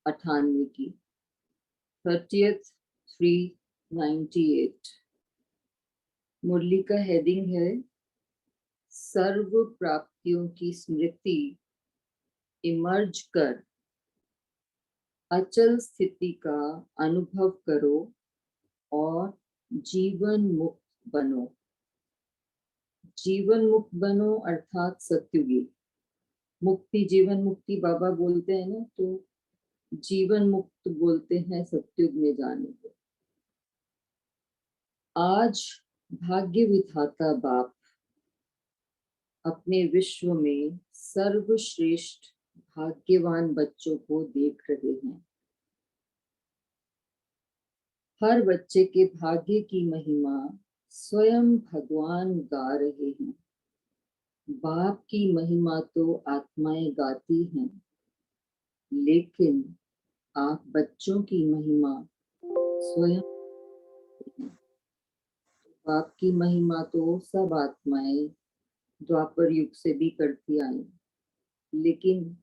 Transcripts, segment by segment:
98 की 30th 398। मुरली का heading है सर्व प्राप्तियों की स्मृति इमर्ज कर अचल स्थिति का अनुभव करो और जीवन मुक्त बनो। जीवन मुक्त बनो अर्थात सत्युगी मुक्ति। जीवन मुक्ति बाबा बोलते हैं ना, तो जीवन मुक्त बोलते हैं सत्युग में जाने को। आज भाग्य विधाता बाप अपने विश्व में सर्वश्रेष्ठ भाग्यवान बच्चों को देख रहे हैं। हर बच्चे के भाग्य की महिमा स्वयं भगवान गा रहे हैं। बाप की महिमा तो आत्माएं गाती हैं, लेकिन आप बच्चों की महिमा स्वयं। बाप की महिमा तो सब आत्माएं द्वापर युग से भी करती आई, लेकिन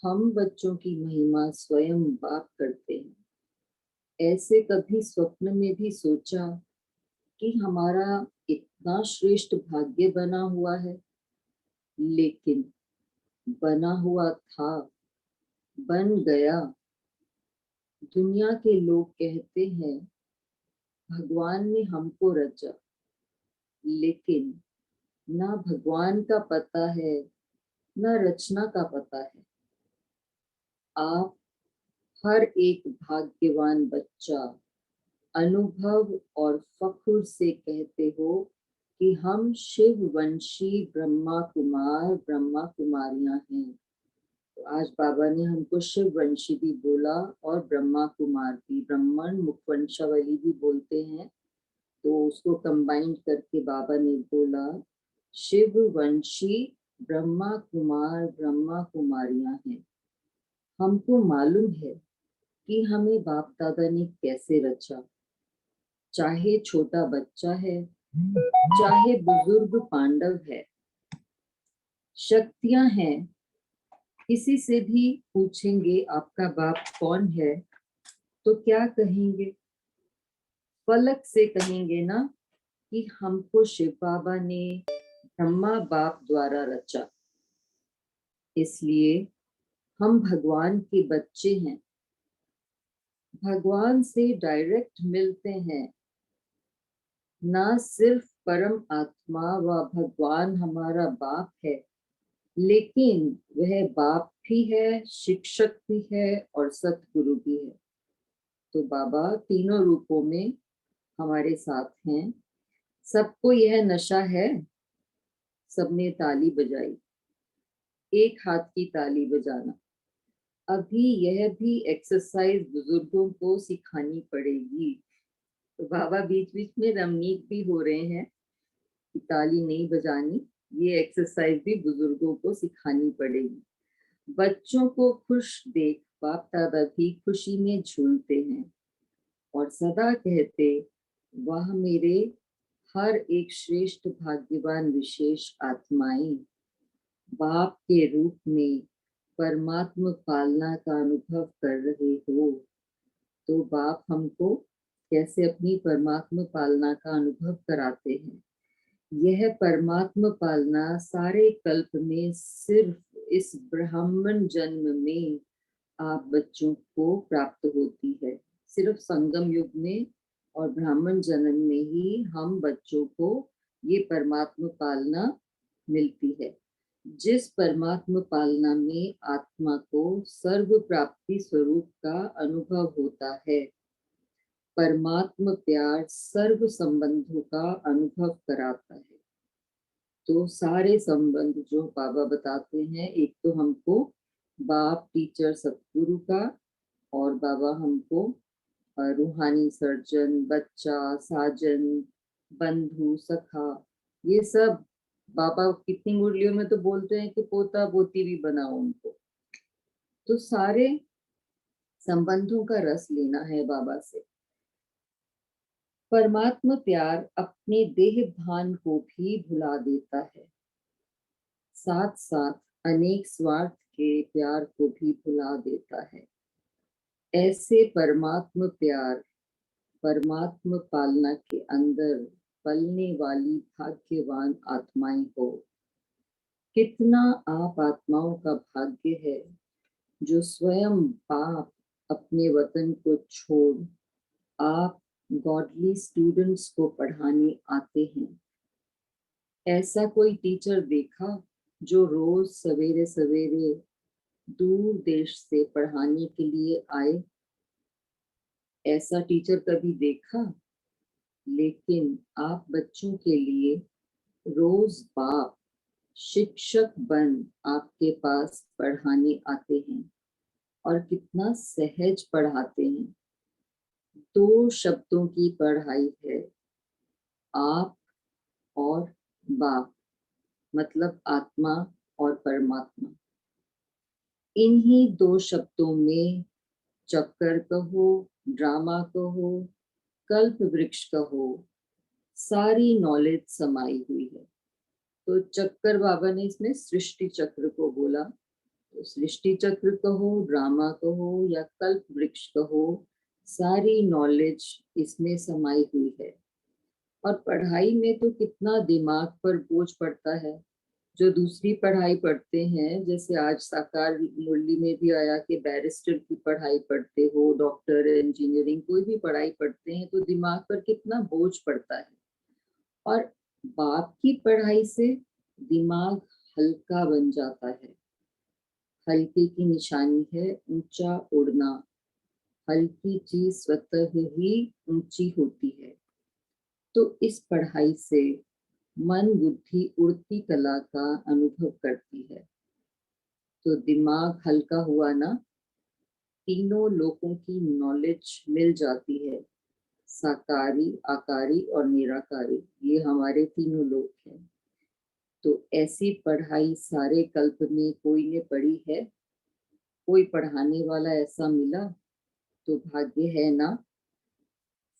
हम बच्चों की महिमा स्वयं बाप करते हैं। ऐसे कभी स्वप्न में भी सोचा कि हमारा इतना श्रेष्ठ भाग्य बना हुआ है? लेकिन बना हुआ था, बन गया। दुनिया के लोग कहते हैं भगवान ने हमको रचा, लेकिन ना भगवान का पता है ना रचना का पता है। आप हर एक भाग्यवान बच्चा अनुभव और फख्र से कहते हो कि हम शिव वंशी ब्रह्मा कुमार ब्रह्मा कुमारियां हैं। तो आज बाबा ने हमको शिव वंशी भी बोला और ब्रह्मा कुमार भी, ब्राह्मण मुखवंशावली भी बोलते हैं, तो उसको कंबाइंड करके बाबा ने बोला शिव वंशी ब्रह्मा कुमार ब्रह्मा कुमारियां हैं। हमको मालूम है कि हमें बाप दादा ने कैसे रचा। चाहे छोटा बच्चा है, चाहे बुजुर्ग पांडव है, शक्तियां हैं। किसी से भी पूछेंगे आपका बाप कौन है, तो क्या कहेंगे? पलक से कहेंगे ना कि हमको शिव बाबा ने ब्रह्मा बाप द्वारा रचा। इसलिए हम भगवान के बच्चे हैं, भगवान से डायरेक्ट मिलते हैं। ना सिर्फ परम आत्मा व भगवान हमारा बाप है, लेकिन वह बाप भी है, शिक्षक भी है और सतगुरु भी है। तो बाबा तीनों रूपों में हमारे साथ हैं। सबको यह नशा है। सबने ताली बजाई, एक हाथ की ताली बजाना। अभी यह भी एक्सरसाइज बुजुर्गों को सिखानी पड़ेगी। तो बाबा बीच बीच में रमनीक भी हो रहे हैं कि ताली नहीं बजानी, ये एक्सरसाइज भी बुजुर्गों को सिखानी पड़ेगी। बच्चों को खुश देख बाप दादा भी खुशी में झूलते हैं और सदा कहते वाह मेरे हर एक श्रेष्ठ भाग्यवान विशेष आत्माएं बाप के रूप में परमात्मा पालना का अनुभव कर रहे हो। तो बाप हमको कैसे अपनी परमात्मा पालना का अनुभव कराते हैं। यह परमात्मा पालना सारे कल्प में सिर्फ इस ब्राह्मण जन्म में आप बच्चों को प्राप्त होती है। सिर्फ संगम युग में और ब्राह्मण जन्म में ही हम बच्चों को ये परमात्मा पालना मिलती है। जिस परमात्मा पालना में आत्मा को सर्व प्राप्ति स्वरूप का अनुभव होता है। परमात्मा प्यार सर्व संबंधों का अनुभव कराता है। तो सारे संबंध जो बाबा बताते हैं, एक तो हमको बाप टीचर सतगुरु का, और बाबा हमको रूहानी सर्जन, बच्चा, साजन, बंधु, सखा, ये सब बाबा कितनी मुरलियों में तो बोलते हैं कि पोता पोती भी बनाओ उनको। तो सारे संबंधों का रस लेना है बाबा से। परमात्मा प्यार अपने देह भान को भी भुला देता है, साथ साथ अनेक स्वार्थ के प्यार को भी भुला देता है। ऐसे परमात्म प्यार, परमात्म पालना के अंदर पलने वाली भाग्यवान आत्माएं हो। कितना आप आत्माओं का भाग्य है जो स्वयं बाप अपने वतन को छोड़ आप गॉडली स्टूडेंट्स को पढ़ाने आते हैं। ऐसा कोई टीचर देखा जो रोज सवेरे सवेरे दूर देश से पढ़ाने के लिए आए? ऐसा टीचर कभी देखा? लेकिन आप बच्चों के लिए रोज बाप शिक्षक बन आपके पास पढ़ाने आते हैं और कितना सहज पढ़ाते हैं। दो शब्दों की पढ़ाई है, आप और बाप, मतलब आत्मा और परमात्मा। इन्हीं दो शब्दों में चक्कर कहो, ड्रामा कहो, कल्प वृक्ष कहो, सारी नॉलेज समाई हुई है। तो चक्कर बाबा ने इसमें सृष्टि चक्र को बोला। तो सृष्टि चक्र कहो, ड्रामा कहो या कल्प वृक्ष कहो, सारी नॉलेज इसमें समाई हुई है। और पढ़ाई में तो कितना दिमाग पर बोझ पड़ता है। जो दूसरी पढ़ाई पढ़ते हैं, जैसे आज साकार मुरली में भी आया कि बैरिस्टर की पढ़ाई पढ़ते हो, डॉक्टर, इंजीनियरिंग, कोई भी पढ़ाई पढ़ते हैं तो दिमाग पर कितना बोझ पड़ता है। और बाप की पढ़ाई से दिमाग हल्का बन जाता है। हल्के की निशानी है ऊंचा उड़ना। हल्की चीज स्वतः ही ऊंची होती है। तो इस पढ़ाई से मन बुद्धि उड़ती कला का अनुभव करती है। तो दिमाग हल्का हुआ ना, तीनों लोगों की नॉलेज मिल जाती है। साकारी, आकारी और निराकारी, ये हमारे तीनों लोग हैं। तो ऐसी पढ़ाई सारे कल्प में कोई ने पढ़ी है? कोई पढ़ाने वाला ऐसा मिला तो भाग्य है ना।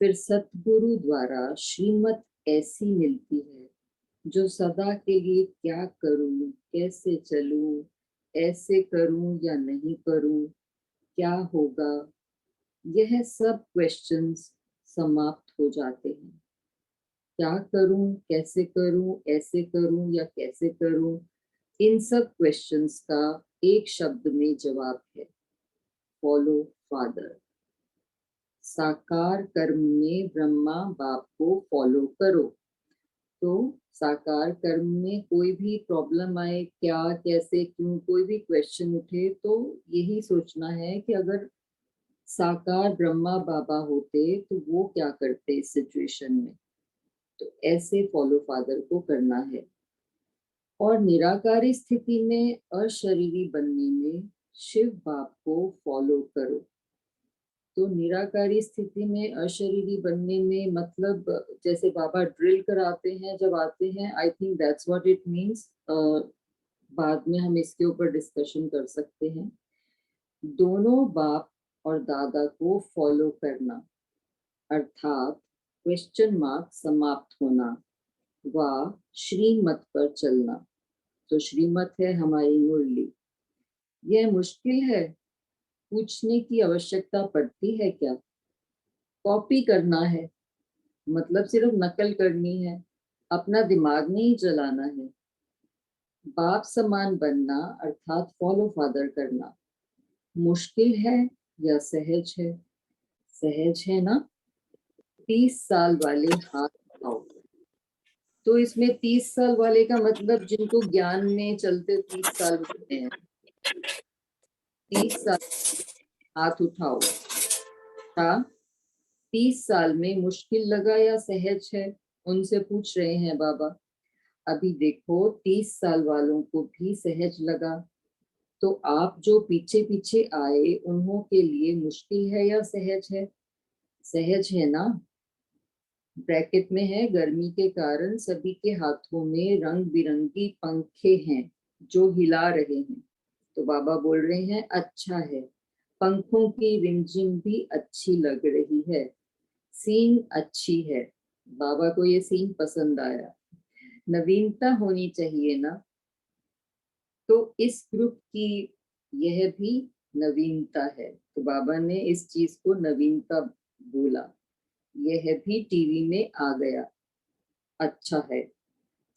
फिर सतगुरु द्वारा श्रीमत ऐसी मिलती है जो सदा के लिए क्या करूं, कैसे चलूं, ऐसे करूं या नहीं करूं, क्या होगा, यह सब क्वेश्चंस समाप्त हो जाते हैं। क्या करूं, कैसे करूं, ऐसे करूं या कैसे करूं, इन सब क्वेश्चंस का एक शब्द में जवाब है, फॉलो फादर। साकार कर्म में ब्रह्मा बाप को फॉलो करो। तो साकार कर्म में कोई भी प्रॉब्लम आए, क्या, कैसे, क्यों, कोई भी क्वेश्चन उठे, तो यही सोचना है कि अगर साकार ब्रह्मा बाबा होते तो वो क्या करते इस सिचुएशन में। तो ऐसे फॉलो फादर को करना है। और निराकारी स्थिति में अशरीरी बनने में शिव बाप को फॉलो करो। तो निराकारी स्थिति में अशरीरी बनने में मतलब जैसे बाबा ड्रिल कराते हैं जब आते हैं, I think that's what it means. बाद में हम इसके ऊपर डिस्कशन कर सकते हैं। दोनों बाप और दादा को फॉलो करना, अर्थात क्वेश्चन मार्क समाप्त होना व श्रीमत पर चलना। तो श्रीमत है हमारी मुरली। यह मुश्किल है, पूछने की आवश्यकता पड़ती है क्या? कॉपी करना है, मतलब सिर्फ नकल करनी है, अपना दिमाग नहीं चलाना है। बाप समान बनना अर्थात फॉलो फादर करना मुश्किल है या सहज है? सहज है ना। 30 साल वाले हाथ उठाओ। तो इसमें 30 साल वाले का मतलब जिनको ज्ञान में चलते 30 साल होते हैं। 30 साल हाथ उठाओ। हाँ, 30 साल में मुश्किल लगा या सहज है, उनसे पूछ रहे हैं बाबा। अभी देखो 30 साल वालों को भी सहज लगा, तो आप जो पीछे पीछे आए उन्हों के लिए मुश्किल है या सहज है? सहज है ना। ब्रैकेट में है, गर्मी के कारण सभी के हाथों में रंग बिरंगी पंखे हैं जो हिला रहे हैं। तो बाबा बोल रहे हैं अच्छा है, पंखों की रिमझिम भी अच्छी लग रही है, सीन अच्छी है। बाबा को ये सीन पसंद आया। नवीनता होनी चाहिए ना। तो इस ग्रुप की यह भी नवीनता है। तो बाबा ने इस चीज को नवीनता बोला। यह भी टीवी में आ गया, अच्छा है।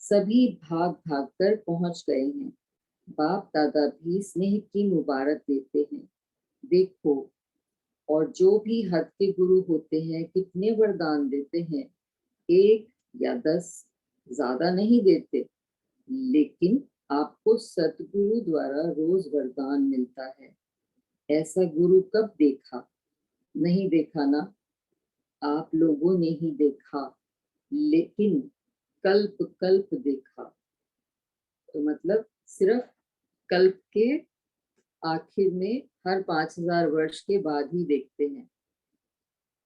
सभी भाग भाग कर पहुंच गए हैं। बाप दादा भी स्नेह की मुबारक देते हैं। देखो, और जो भी हद के गुरु होते हैं कितने वरदान देते हैं, 1 या 10, ज्यादा नहीं देते। लेकिन आपको सतगुरु द्वारा रोज वरदान मिलता है। ऐसा गुरु कब देखा? नहीं देखा ना, आप लोगों ने ही देखा, लेकिन कल्प कल्प देखा। तो मतलब सिर्फ कल्प के आखिर में, हर 5000 वर्ष के बाद ही देखते हैं।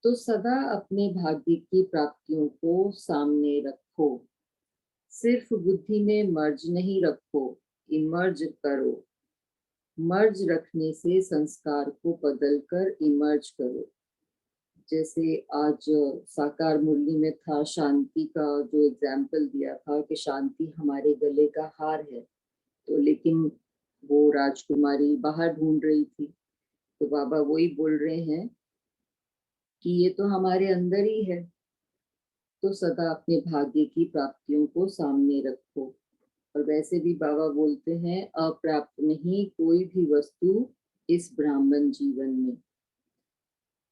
तो सदा अपने भाग्य की प्राप्तियों को सामने रखो। सिर्फ बुद्धि में मर्ज नहीं रखो, इमर्ज करो। मर्ज रखने से संस्कार को बदलकर इमर्ज करो। जैसे आज साकार मुरली में था, शांति का जो एग्जाम्पल दिया था कि शांति हमारे गले का हार है। तो लेकिन वो राजकुमारी बाहर ढूंढ रही थी, तो बाबा वही बोल रहे हैं कि ये तो हमारे अंदर ही है। तो सदा अपने भाग्य की प्राप्तियों को सामने रखो। और वैसे भी बाबा बोलते हैं, अप्राप्त नहीं कोई भी वस्तु इस ब्राह्मण जीवन में।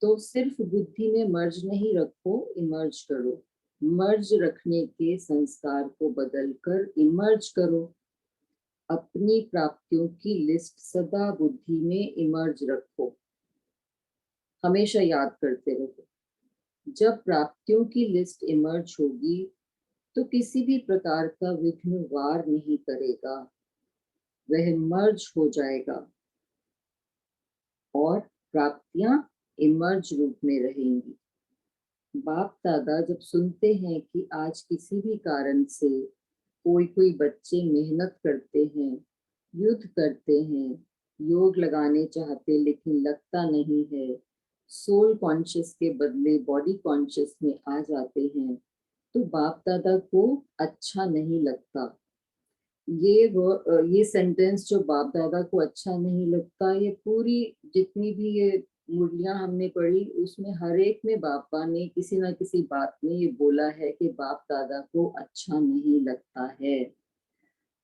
तो सिर्फ बुद्धि में मर्ज नहीं रखो, इमर्ज करो। मर्ज रखने के संस्कार को बदलकर इमर्ज करो। अपनी प्राप्तियों की लिस्ट सदा बुद्धि में इमर्ज रखो। हमेशा याद करते रहो, जब प्राप्तियों की लिस्ट इमर्ज होगी तो किसी भी प्रकार का विघ्न वार नहीं करेगा। वह मर्ज हो जाएगा और प्राप्तियां इमर्ज रूप में रहेंगी। बाप दादा जब सुनते हैं कि आज किसी भी कारण से कोई कोई बच्चे मेहनत करते हैं, युद्ध करते हैं, योग लगाने चाहते लेकिन लगता नहीं है, सोल कॉन्शियस के बदले बॉडी कॉन्शियस में आ जाते हैं, तो बाप दादा को अच्छा नहीं लगता। ये सेंटेंस जो बाप दादा को अच्छा नहीं लगता, ये पूरी जितनी भी ये मुरलियां हमने पढ़ी उसमें हर एक में बापा ने किसी ना किसी बात में ये बोला है कि बाप दादा को अच्छा नहीं लगता है।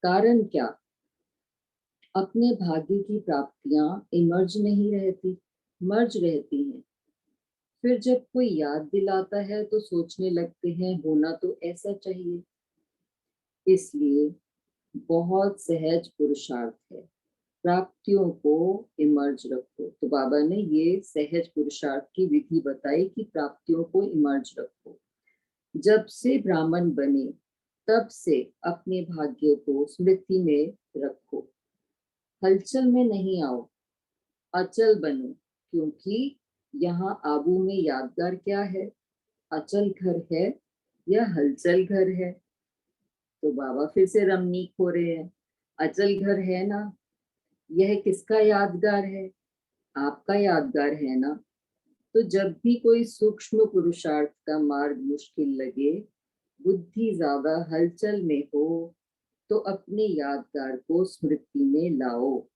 कारण क्या? अपने भाग्य की प्राप्तियां इमर्ज नहीं रहती, मर्ज रहती हैं। फिर जब कोई याद दिलाता है तो सोचने लगते हैं होना तो ऐसा चाहिए। इसलिए बहुत सहज पुरुषार्थ है, प्राप्तियों को इमर्ज रखो। तो बाबा ने ये सहज पुरुषार्थ की विधि बताई कि प्राप्तियों को इमर्ज रखो। जब से ब्राह्मण बने तब से अपने भाग्य को स्मृति में रखो। हलचल में नहीं आओ, अचल बनो। क्योंकि यहाँ आबू में यादगार क्या है? अचल घर है या हलचल घर है? तो बाबा फिर से रमनीक हो रहे हैं, अचल घर है ना, यह किसका यादगार है? आपका यादगार है ना। तो जब भी कोई सूक्ष्म पुरुषार्थ का मार्ग मुश्किल लगे, बुद्धि ज्यादा हलचल में हो, तो अपने यादगार को स्मृति में लाओ।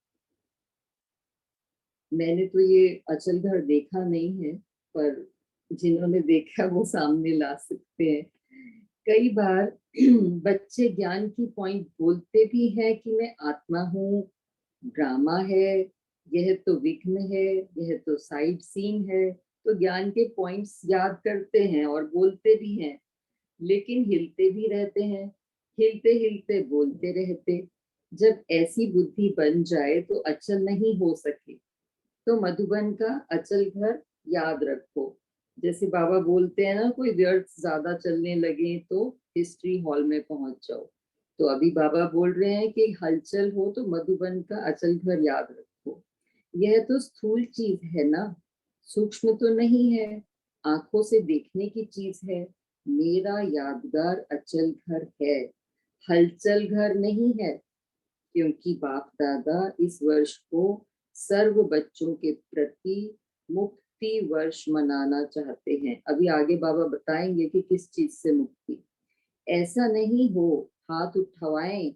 मैंने तो ये अचल घर देखा नहीं है, पर जिन्होंने देखा वो सामने ला सकते हैं। कई बार बच्चे ज्ञान की पॉइंट बोलते भी हैं कि मैं आत्मा हूँ, ड्रामा है, यह तो विघ्न है, यह तो साइड सीन है। तो ज्ञान के पॉइंट्स याद करते हैं और बोलते भी हैं, लेकिन हिलते भी रहते हैं, हिलते हिलते बोलते रहते। जब ऐसी बुद्धि बन जाए तो अचल नहीं हो सके। तो मधुबन का अचल घर याद रखो। जैसे बाबा बोलते हैं ना, कोई व्यर्थ ज्यादा चलने लगे तो हिस्ट्री हॉल में पहुंच जाओ। तो अभी बाबा बोल रहे हैं कि हलचल हो तो मधुबन का अचल घर याद रखो। यह तो स्थूल चीज है ना, सूक्ष्म तो नहीं है, आंखों से देखने की चीज है। मेरा यादगार अचल घर है, हलचल घर नहीं है। क्योंकि बाप दादा इस वर्ष को सर्व बच्चों के प्रति मुक्ति वर्ष मनाना चाहते हैं। अभी आगे बाबा बताएंगे कि किस चीज से मुक्ति। ऐसा नहीं हो हाथ उठवाएं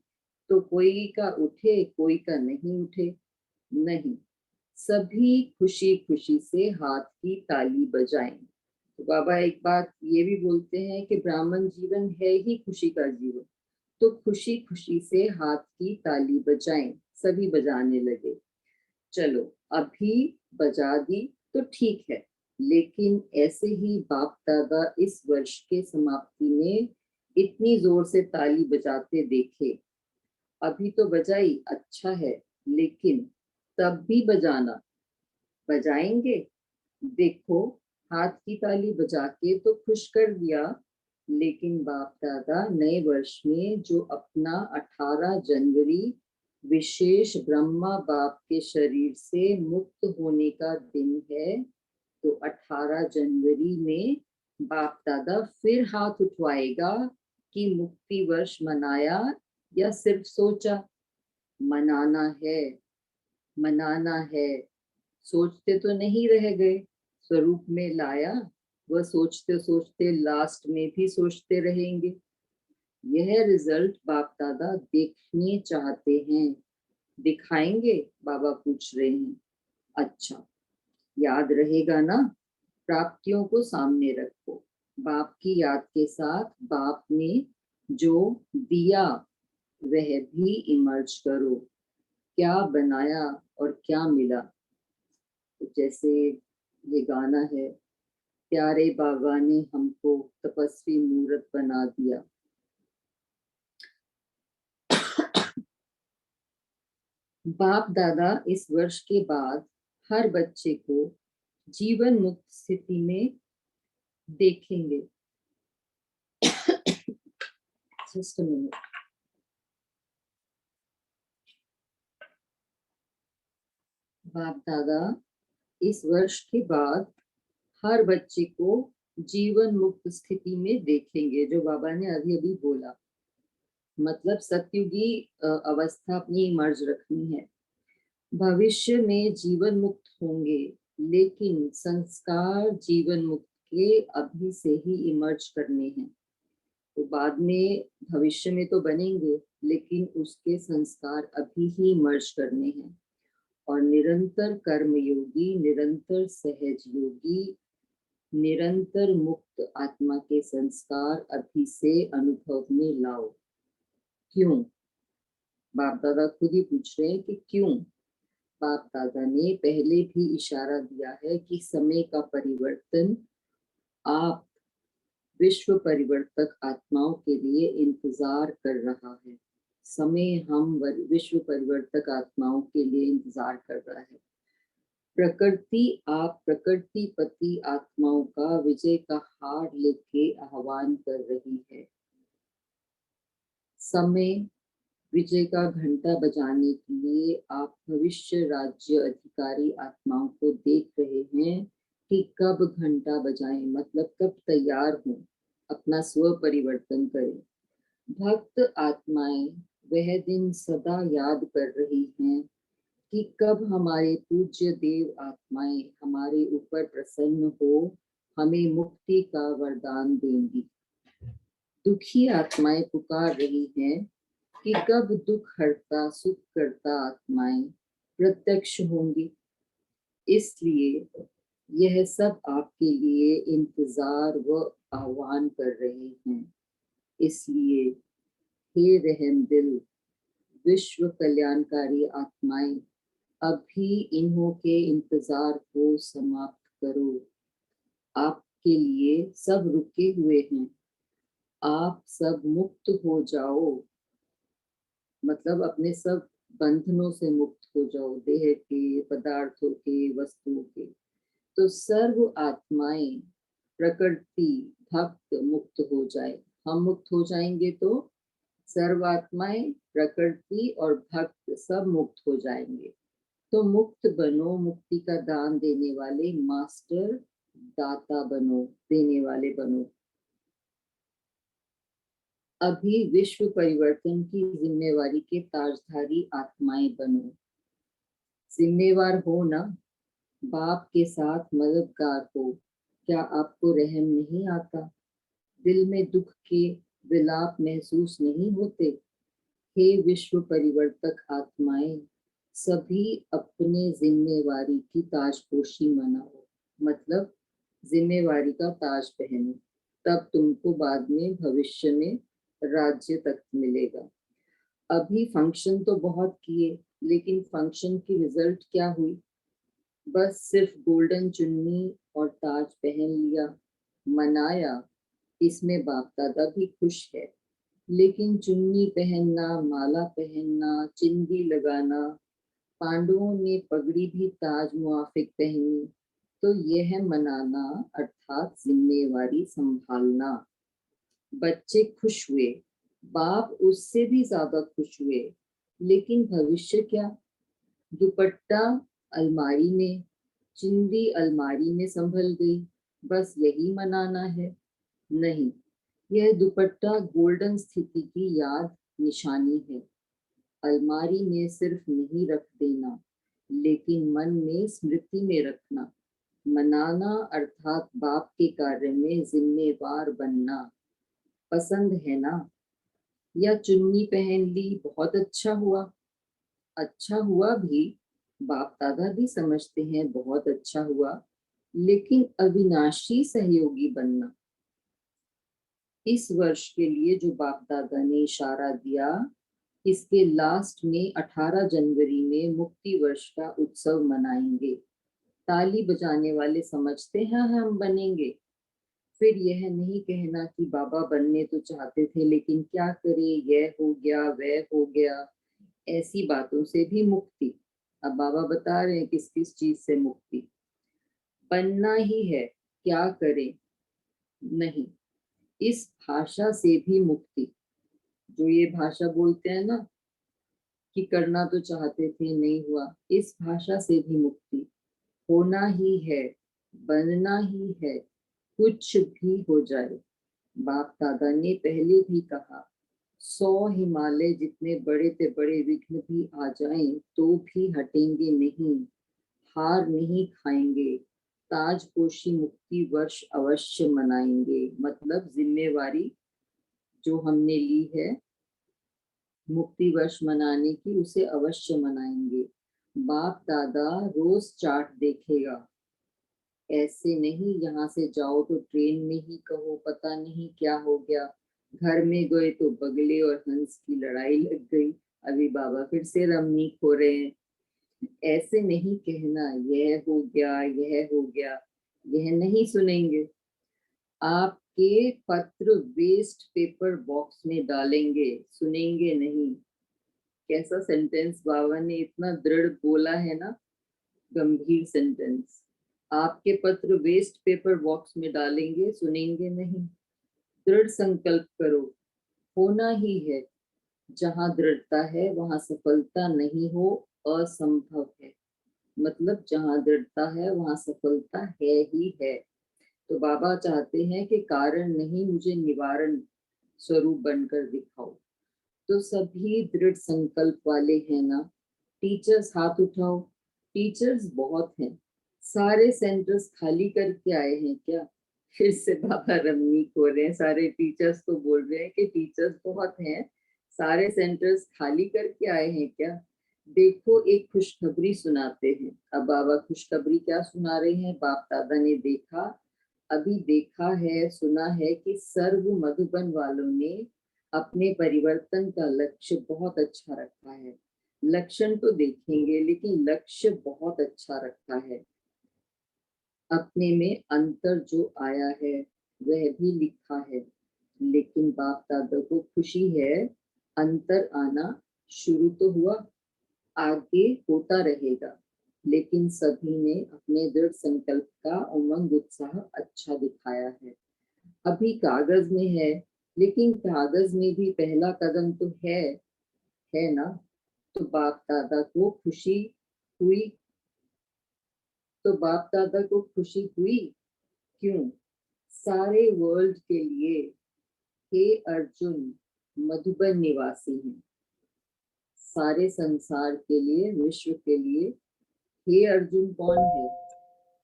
तो कोई का उठे कोई का नहीं उठे, नहीं। सभी खुशी खुशी से हाथ की ताली बजाएं। तो बाबा एक बात ये भी बोलते हैं कि ब्राह्मण जीवन है ही खुशी का जीवन, तो खुशी खुशी से हाथ की ताली बजाएं। सभी बजाने लगे। चलो अभी बजा दी तो ठीक है, लेकिन ऐसे ही बाप दादा इस वर्ष के समाप्ति में इतनी जोर से ताली बजाते देखे। अभी तो बजाई, अच्छा है, लेकिन तब भी बजाना। बजाएंगे, देखो हाथ की ताली बजा के तो खुश कर दिया, लेकिन बाप दादा नए वर्ष में जो अपना 18 जनवरी विशेष ब्रह्मा बाप के शरीर से मुक्त होने का दिन है, तो 18 जनवरी में बाप दादा फिर हाथ उठवाएगा कि मुक्ति वर्ष मनाया या सिर्फ सोचा। मनाना है, मनाना है। सोचते तो नहीं रह गए, स्वरूप में लाया। वह सोचते सोचते लास्ट में भी सोचते रहेंगे। यह रिजल्ट बाप दादा देखने चाहते हैं। दिखाएंगे? बाबा पूछ रहे हैं। अच्छा, याद रहेगा ना? प्राप्तियों को सामने रखो। बाप की याद के साथ बाप ने जो दिया वह भी इमर्ज करो। क्या बनाया और क्या मिला? तो जैसे ये गाना है, प्यारे बाबा ने हमको तपस्वी मूर्त बना दिया। बाप दादा इस वर्ष के बाद हर बच्चे को जीवन मुक्त स्थिति में देखेंगे। Just a minute. बाप दादा इस वर्ष के बाद हर बच्चे को जीवन मुक्त स्थिति में देखेंगे, जो बाबा ने अभी अभी बोला। मतलब सतयुगी अवस्था अपनी मर्ज रखनी है। भविष्य में जीवन मुक्त होंगे, लेकिन संस्कार जीवन मुक्त के अभी से ही इमर्ज करने हैं। तो बाद में भविष्य में तो बनेंगे, लेकिन उसके संस्कार अभी ही इमर्ज करने हैं। और निरंतर कर्मयोगी, निरंतर सहज योगी, निरंतर मुक्त आत्मा के संस्कार अभी से अनुभव में लाओ। क्यों? बाप दादा खुद ही पूछ रहे हैं कि क्यों। बाप दादा ने पहले भी इशारा दिया है कि समय का परिवर्तन आप विश्व परिवर्तक आत्माओं के लिए इंतजार कर रहा है। समय हम विश्व परिवर्तक आत्माओं के लिए इंतजार कर रहा है। प्रकृति आप प्रकृति पति आत्माओं का विजय का हार लेके आह्वान कर रही है। समय विजय का घंटा बजाने के लिए आप भविष्य राज्य अधिकारी आत्माओं को देख रहे हैं कि कब घंटा बजाएं, मतलब कब तैयार हों, अपना स्व परिवर्तन करें। भक्त आत्माएं वह दिन सदा याद कर रही हैं कि कब हमारे पूज्य देव आत्माएं हमारे ऊपर प्रसन्न हो हमें मुक्ति का वरदान देंगी। दुखी आत्माएं पुकार रही हैं कि कब दुख हरता सुख करता आत्माएं प्रत्यक्ष होंगी। इसलिए यह सब आपके लिए इंतजार व आह्वान कर रहे हैं। इसलिए हे रहम दिल विश्व कल्याणकारी आत्माएं, अभी इन्हों के इंतजार को समाप्त करो। आपके लिए सब रुके हुए हैं। आप सब मुक्त हो जाओ, मतलब अपने सब बंधनों से मुक्त हो जाओ, देह के, पदार्थों के, वस्तुओं के। तो सर्व आत्माएं, प्रकृति, भक्त मुक्त हो जाए। हम मुक्त हो जाएंगे तो सर्व आत्माएं, प्रकृति और भक्त सब मुक्त हो जाएंगे। तो मुक्त बनो, मुक्ति का दान देने वाले मास्टर दाता बनो, देने वाले बनो। अभी विश्व परिवर्तन की जिम्मेवारी के ताजधारी आत्माएं बनो। जिम्मेवार हो ना, बाप के साथ मददगार हो। क्या आपको रहम नहीं आता? दिल में दुख के विलाप महसूस नहीं होते? हे विश्व परिवर्तक आत्माएं, सभी अपने जिम्मेवारी की ताजपोशी मनाओ, मतलब जिम्मेवारी का ताज पहनो, तब तुमको बाद में भविष्य में राज्य तक मिलेगा। अभी फंक्शन तो बहुत किए, लेकिन फंक्शन की रिजल्ट क्या हुई? बस सिर्फ गोल्डन चुन्नी और ताज पहन लिया, मनाया। इसमें बाप दादा भी खुश है, लेकिन चुन्नी पहनना, माला पहनना, चिंदी लगाना, पांडवों ने पगड़ी भी ताज मुआफिक पहनी, तो यह मनाना अर्थात जिम्मेवारी संभालना। बच्चे खुश हुए, बाप उससे भी ज्यादा खुश हुए, लेकिन भविष्य क्या? दुपट्टा अलमारी में, चिंदी अलमारी में संभल गई, बस यही मनाना है? नहीं, यह दुपट्टा गोल्डन स्थिति की याद निशानी है। अलमारी में सिर्फ नहीं रख देना, लेकिन मन में स्मृति में रखना। मनाना अर्थात बाप के कार्य में जिम्मेवार बनना। पसंद है ना? या चुन्नी पहन ली, बहुत अच्छा हुआ? अच्छा हुआ भी, बाप दादा भी समझते हैं बहुत अच्छा हुआ, लेकिन अविनाशी सहयोगी बनना। इस वर्ष के लिए जो बाप दादा ने इशारा दिया, इसके लास्ट में 18 जनवरी में मुक्ति वर्ष का उत्सव मनाएंगे। ताली बजाने वाले समझते हैं हम बनेंगे। फिर यह नहीं कहना कि बाबा बनने तो चाहते थे, लेकिन क्या करें, यह हो गया, वह हो गया। ऐसी बातों से भी मुक्ति। अब बाबा बता रहे हैं किस किस चीज से मुक्ति। बनना ही है, क्या करें? नहीं, इस भाषा से भी मुक्ति। जो ये भाषा बोलते हैं ना कि करना तो चाहते थे नहीं हुआ, इस भाषा से भी मुक्ति। होना ही है, बनना ही है, कुछ भी हो जाए। बाप दादा ने पहले भी कहा, 100 हिमालय जितने बड़े से बड़े विघ्न भी आ जाएं तो भी हटेंगे नहीं, हार नहीं खाएंगे। ताजपोशी मुक्ति वर्ष अवश्य मनाएंगे, मतलब जिम्मेवारी जो हमने ली है मुक्ति वर्ष मनाने की, उसे अवश्य मनाएंगे। बाप दादा रोज चार्ट देखेगा। ऐसे नहीं यहाँ से जाओ तो ट्रेन में ही कहो पता नहीं क्या हो गया, घर में गए तो बगले और हंस की लड़ाई लग गई, अभी बाबा फिर से रमनी खो रहे हैं। ऐसे नहीं कहना, यह हो गया, यह हो गया, यह नहीं सुनेंगे। आपके पत्र वेस्ट पेपर बॉक्स में डालेंगे, सुनेंगे नहीं। कैसा सेंटेंस बाबा ने इतना दृढ़ बोला है ना, गंभीर सेंटेंस। आपके पत्र वेस्ट पेपर बॉक्स में डालेंगे, सुनेंगे नहीं। दृढ़ संकल्प करो, होना ही है। जहां दृढ़ता है वहां सफलता नहीं हो असंभव है, मतलब जहां दृढ़ता है वहां सफलता है ही है। तो बाबा चाहते हैं कि कारण नहीं, मुझे निवारण स्वरूप बनकर दिखाओ। तो सभी दृढ़ संकल्प वाले हैं ना? टीचर्स हाथ उठाओ। टीचर्स बहुत हैं। सारे सेंटर्स खाली करके आए हैं क्या? फिर से बाबा रमनी हो रहे हैं। सारे टीचर्स तो बोल रहे हैं कि टीचर्स बहुत हैं, सारे सेंटर्स खाली करके आए हैं क्या? देखो एक खुशखबरी सुनाते हैं। अब बाबा खुशखबरी क्या सुना रहे हैं? बाप दादा ने देखा, अभी देखा है, सुना है कि सर्व मधुबन वालों ने अपने परिवर्तन का लक्ष्य बहुत अच्छा रखा है। लक्षण तो देखेंगे, लेकिन लक्ष्य बहुत अच्छा रखा है। अपने में अंतर जो आया है वह भी लिखा है, लेकिन बाप दादा को खुशी है, अंतर आना शुरू तो हुआ, आगे होता रहेगा। लेकिन सभी ने अपने दृढ़ संकल्प का उमंग उत्साह अच्छा दिखाया है। अभी कागज में है, लेकिन कागज में भी पहला कदम तो है ना? तो बाप दादा को खुशी हुई। तो बाप दादा को खुशी हुई क्यों? सारे वर्ल्ड के लिए, हे अर्जुन मधुबन निवासी हैं। सारे संसार के लिए, विश्व के लिए। हे अर्जुन कौन है?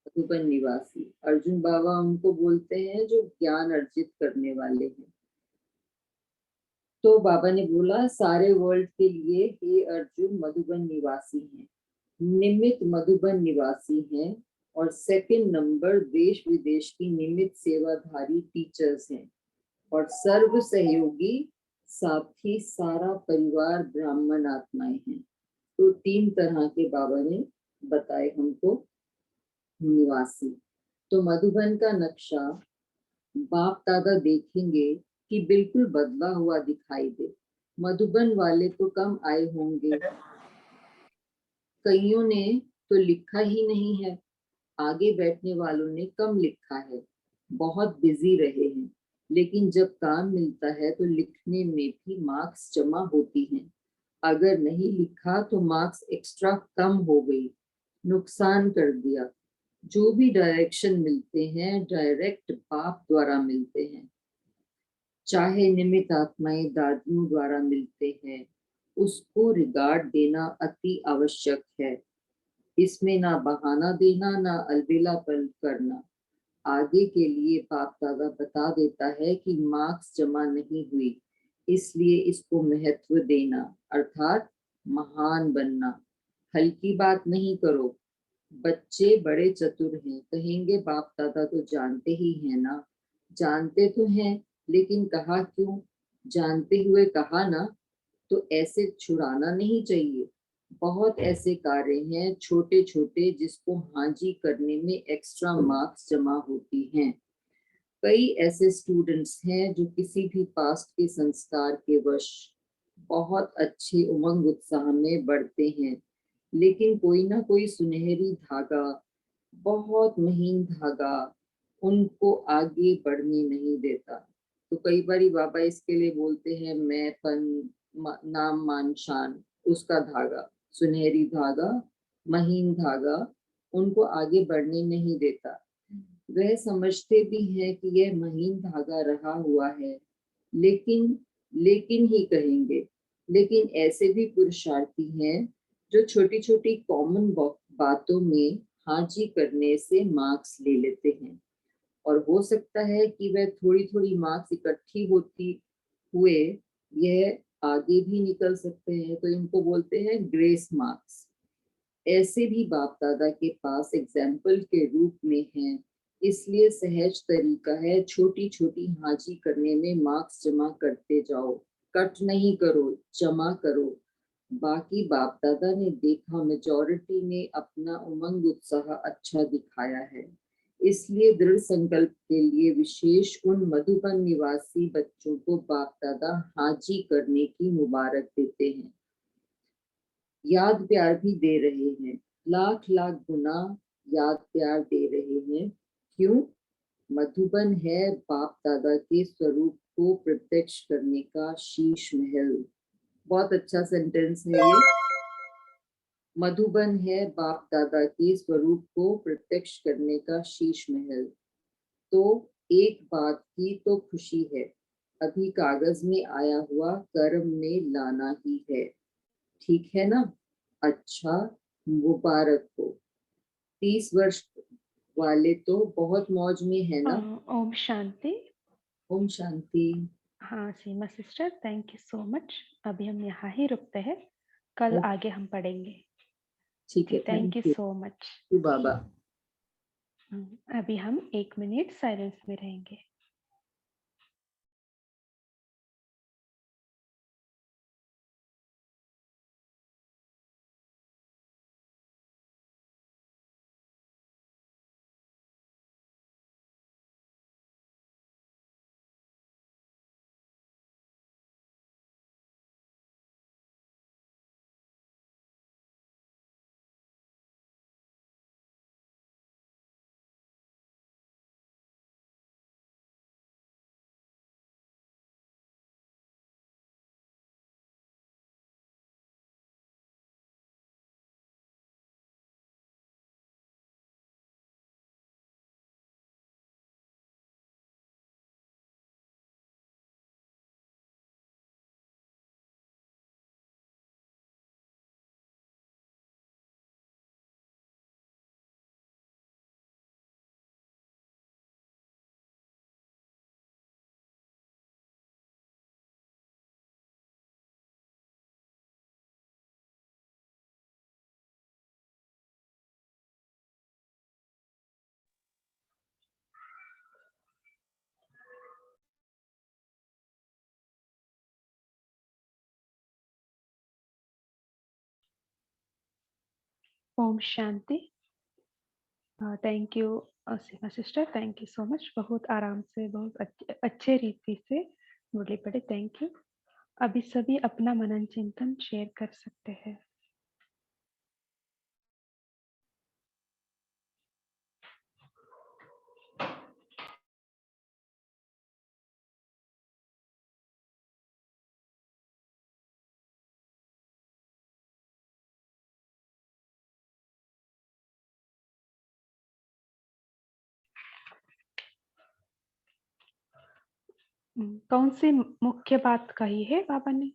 मधुबन निवासी। अर्जुन बाबा उनको बोलते हैं जो ज्ञान अर्जित करने वाले हैं। तो बाबा ने बोला सारे वर्ल्ड के लिए हे अर्जुन मधुबन निवासी हैं, निमित मधुबन निवासी हैं, और सेकंड नंबर देश विदेश की निमित सेवाधारी टीचर्स हैं, और सर्व सहयोगी साथी सारा परिवार ब्राह्मण आत्माएं हैं। तो तीन तरह के बाबा ने बताए हमको निवासी। तो मधुबन का नक्शा बाप दादा देखेंगे कि बिल्कुल बदला हुआ दिखाई दे। मधुबन वाले तो कम आए होंगे, कईयों ने तो लिखा ही नहीं है, आगे बैठने वालों ने कम लिखा है, बहुत बिजी रहे हैं, लेकिन जब काम मिलता है तो लिखने में भी मार्क्स जमा होती हैं। अगर नहीं लिखा तो मार्क्स एक्स्ट्रा कम हो गई, नुकसान कर दिया। जो भी डायरेक्शन मिलते हैं डायरेक्ट बाप द्वारा मिलते हैं, चाहे निमित आत्माएं दादियों द्वारा मिलते हैं, उसको रिगार्ड देना अति आवश्यक है। इसमें ना बहाना देना ना अलबेलापन करना। आगे के लिए बाप दादा बता देता है कि मार्क्स जमा नहीं हुई, इसलिए इसको महत्व देना, अर्थात महान बनना। हल्की बात नहीं करो। बच्चे बड़े चतुर हैं, कहेंगे बाप दादा तो जानते ही हैं ना। जानते तो हैं, लेकिन कहा क्यों? जानते हुए कहा ना, तो ऐसे छुड़ाना नहीं चाहिए। बहुत ऐसे कार्य हैं छोटे छोटे जिसको हाजी करने में एक्स्ट्रा मार्क्स जमा होती हैं। कई ऐसे स्टूडेंट्स हैं जो किसी भी पास्ट के संस्कार के वश बहुत अच्छे उमंग उत्साह में बढ़ते हैं, लेकिन कोई ना कोई सुनहरी धागा, बहुत महीन धागा उनको आगे बढ़ने नहीं देता। तो कई बार बाबा इसके लिए बोलते हैं मैं पन नाम मान शान, उसका धागा, सुनहरी धागा, महीन धागा उनको आगे बढ़ने नहीं देता। वह समझते भी हैं कि यह महीन धागा रहा हुआ है, लेकिन लेकिन ही कहेंगे। लेकिन ऐसे भी पुरुषार्थी हैं जो छोटी छोटी कॉमन बातों में हाजी करने से मार्क्स ले लेते हैं, और हो सकता है कि वह थोड़ी थोड़ी मार्क्स इकट्ठी होती हुए यह आगे भी निकल सकते हैं, तो इनको बोलते हैं ग्रेस मार्क्स। ऐसे भी बाप दादा के पास एग्जाम्पल के रूप में हैं, इसलिए सहज तरीका है छोटी छोटी हाजी करने में मार्क्स जमा करते जाओ, कट नहीं करो, जमा करो। बाकी बाप दादा ने देखा मेजॉरिटी ने अपना उमंग उत्साह अच्छा दिखाया है, इसलिए दृढ़ संकल्प के लिए विशेष उन मधुबन निवासी बच्चों को बाप दादा हाजी करने की मुबारक देते हैं। याद प्यार भी दे रहे हैं, लाख लाख गुना याद प्यार दे रहे हैं। क्यों? मधुबन है बाप दादा के स्वरूप को प्रत्यक्ष करने का शीश महल। बहुत अच्छा सेंटेंस है ये। मधुबन है बाप दादा के स्वरूप को प्रत्यक्ष करने का शीश महल। तो एक बात की तो खुशी है, अभी कागज में आया हुआ कर्म में लाना ही है। ठीक है ना? अच्छा, मुबारक हो। 30 वर्ष वाले तो बहुत मौज में है ना। ओम शांति। ओम शांति। हाँ Seema sister, thank you so much. अभी हम यहाँ ही रुकते हैं, कल आगे हम पढ़ेंगे। ठीक जी है, thank you thank so much. You बाबा। अभी हम 1 मिनट साइलेंस में रहेंगे। ओम शांति। Thank you Seema sister, thank you so much. बहुत आराम से, बहुत अच्छे रीति से मुरली पढ़े, थैंक यू। अभी सभी अपना मनन चिंतन शेयर कर सकते हैं। कौन सी मुख्य बात कही है बाबा ने?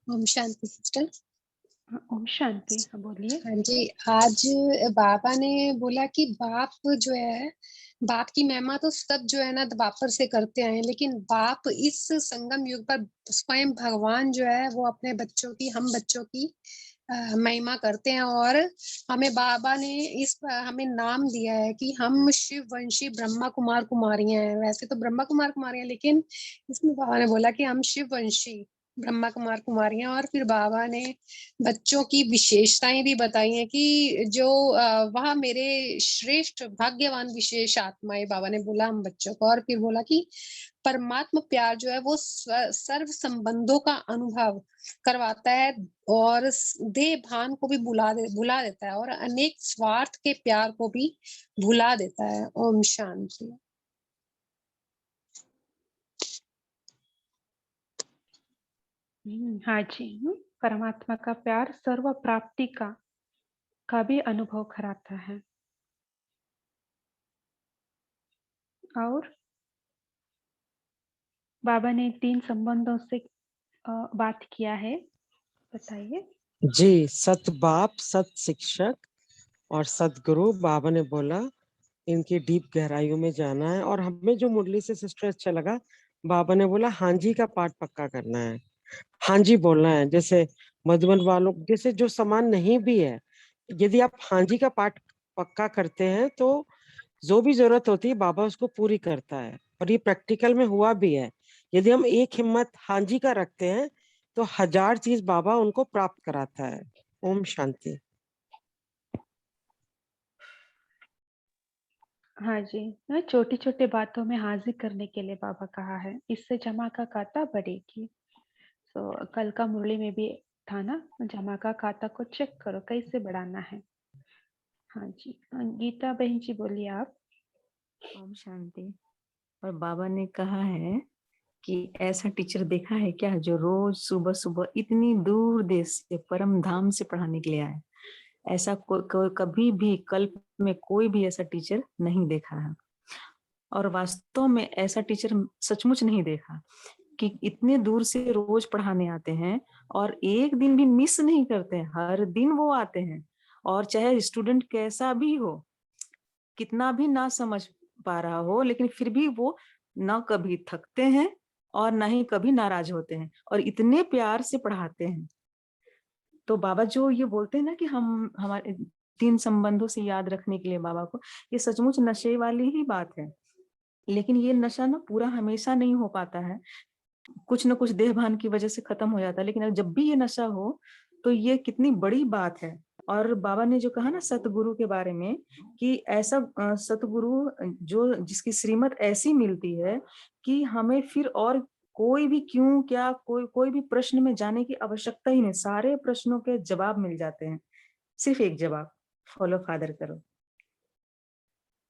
ओम शांति सिस्टर। ओम शांति, बोलिए। हाँ जी, आज बाबा ने बोला कि बाप जो है, बाप की महिमा तो सब जो है ना द्वापर से करते आए हैं, लेकिन बाप इस संगम युग पर स्वयं भगवान जो है वो अपने बच्चों की, हम बच्चों की महिमा करते हैं। और हमें बाबा ने हमें नाम दिया है कि हम शिव वंशी ब्रह्मा कुमार कुमारियां हैं। वैसे तो ब्रह्मा कुमार कुमारियां, लेकिन इसमें बाबा ने बोला कि हम शिव वंशी ब्रह्मा कुमार कुमारियां। और फिर बाबा ने बच्चों की विशेषताएं भी बताई हैं कि जो वह मेरे श्रेष्ठ भाग्यवान विशेष आत्माएं, बाबा ने बोला हम बच्चों को। और फिर बोला कि परमात्मा प्यार जो है वो सर्व संबंधों का अनुभव करवाता है और देह भान को भी भुला देता है और अनेक स्वार्थ के प्यार को भी भुला देता है। ओम शांति। हाँ जी, परमात्मा का प्यार सर्व प्राप्ति का भी अनुभव कराता है। और बाबा ने 3 संबंधों से बात किया है, बताइए। जी, सत बाप, सत शिक्षक और सतगुरु। बाबा ने बोला इनकी डीप गहराइयों में जाना है। और हमें जो मुरली से सिस्टर अच्छा लगा, बाबा ने बोला हाँ जी का पाठ पक्का करना है, हाँ जी बोलना है। जैसे मधुबन वालों जैसे जो सामान नहीं भी है, यदि आप हाँ जी का पाठ पक्का करते हैं तो जो भी जरूरत होती है बाबा उसको पूरी करता है। और ये प्रैक्टिकल में हुआ भी है। यदि हम एक हिम्मत हाँ जी का रखते हैं तो 1000 चीज बाबा उनको प्राप्त कराता है। ओम शांति। हाँ जी, छोटी छोटी बातों में हाजिर करने के लिए बाबा कहा है, इससे जमा का खाता बढ़ेगी। तो कल का मुरली में भी था ना, जमा का खाता को चेक करो कैसे बढ़ाना है। हाँ जी, गीता बहन जी बोलिए आप। ओम शांति। और बाबा ने कहा है कि ऐसा टीचर देखा है क्या जो रोज सुबह सुबह इतनी दूर देश से परम धाम से पढ़ाने के लिए आए? ऐसा कभी भी कल्प में कोई भी ऐसा टीचर नहीं देखा है। और वास्तव में ऐसा टीचर सचमुच नहीं देखा कि इतने दूर से रोज पढ़ाने आते हैं और एक दिन भी मिस नहीं करते हैं। हर दिन वो आते हैं और चाहे स्टूडेंट कैसा भी हो, कितना भी ना समझ पा रहा हो, लेकिन फिर भी वो ना कभी थकते हैं और ना ही कभी नाराज होते हैं और इतने प्यार से पढ़ाते हैं। तो बाबा जो ये बोलते हैं ना कि हम हमारे 3 संबंधों से याद रखने के लिए बाबा को, ये सचमुच नशे वाली ही बात है। लेकिन ये नशा ना पूरा हमेशा नहीं हो पाता है, कुछ न कुछ देहभान की वजह से खत्म हो जाता है। लेकिन जब भी ये नशा हो तो ये कितनी बड़ी बात है। और बाबा ने जो कहा ना सतगुरु के बारे में, कि ऐसा सतगुरु जो जिसकी श्रीमत ऐसी मिलती है कि हमें फिर और कोई भी क्यों क्या कोई भी प्रश्न में जाने की आवश्यकता ही नहीं, सारे प्रश्नों के जवाब मिल जाते हैं। सिर्फ एक जवाब, फॉलो फादर करो